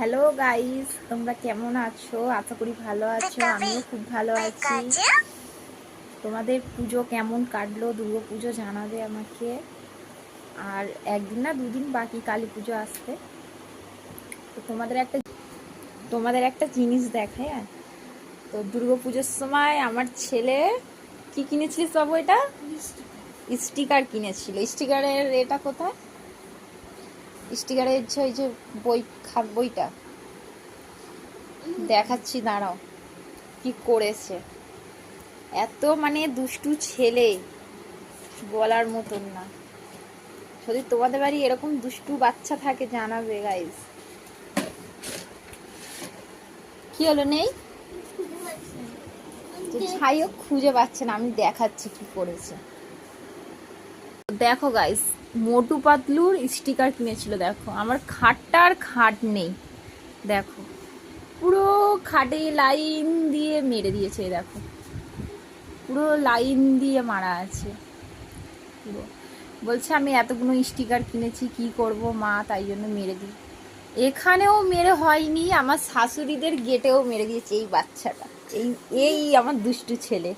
Hello guys, তোমরা কেমন আছো? আশা করি ভালো আছো। আমিও খুব ভালো আছি। তোমাদের পুজো কেমন কাটলো? দুর্গা পুজো জানাবে আমাকে। আর একদিন না দুদিন বাকি কালী পুজো আসতে। তো তোমাদের একটা জিনিস দেখায়। তো দুর্গা পুজোর সময় আমার ছেলে কি কিনেছিলিস বাবু? এটা স্টিকার কিনেছিল। স্টিকারের এটা কোথায়? স্টিকারের ওই যে বইটা দেখাচ্ছি, দাঁড়াও। কি করেছে! এত দুষ্টু ছেলে, বলার মতন না। যদি তোমাদের বাড়ি এরকম দুষ্টু বাচ্চা থাকে জানাবে গাইস। কি হলো? নেই তো ছাইও খুঁজে পাচ্ছে না। আমি দেখাচ্ছি কি করেছে। দেখো গাইস, মোটু পাতলুর স্টিকার কিনেছিল। দেখো আমার খাটটার খাট নেই। দেখো পুরো খাটে লাইন দিয়ে মেরে দিয়েছে। দেখো পুরো লাইন দিয়ে মারা আছে পুরো। বলছে আমি এতগুলো স্টিকার কিনেছি, কি করব মা, তাই জন্য মেরে দিই। এখানেও মেরে হয়নি, আমার শাশুড়িদের গেটেও মেরে দিয়েছে এই বাচ্চাটা। এই এই আমার দুষ্টু ছেলে।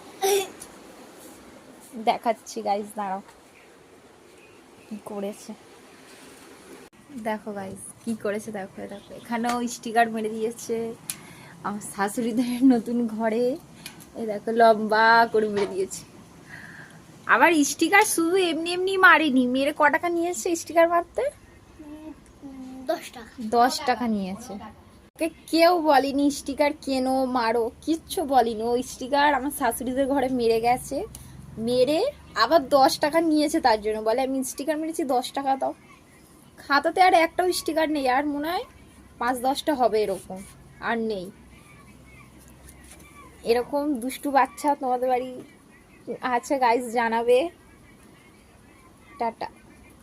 দেখাচ্ছি গাইস, দাঁড়াও কি করেছে। দেখো গাইস কি করেছে। দেখো দেখো, এখানেও স্টিকার মেরে দিয়েছে আমার শাশুড়িদের নতুন ঘরে। এই দেখো লম্বা করে মেরে দিয়েছে। আবার স্টিকার শুধু এমনি এমনি মারিনি, মেরে ক টাকা নিয়েছে স্টিকার মারতে? 10 টাকা নিয়েছে। কেউ বলেনি স্টিকার কেনো মারো, কিচ্ছু বলিনি। ও স্টিকার আমার শাশুড়িদের ঘরে মেরে গেছে, মেরে আবার 10 টাকা নিয়েছে। তার জন্য বলে আমি স্টিকার মেরেছি, 10 টাকা দাও। খাতাতে আর একটাও স্টিকার নেই, আর মনে হয় 5-10টা হবে এরকম, আর নেই। এরকম দুষ্টু বাচ্চা তোমাদের বাড়ি আছে গাইস, জানাবে। টাটা।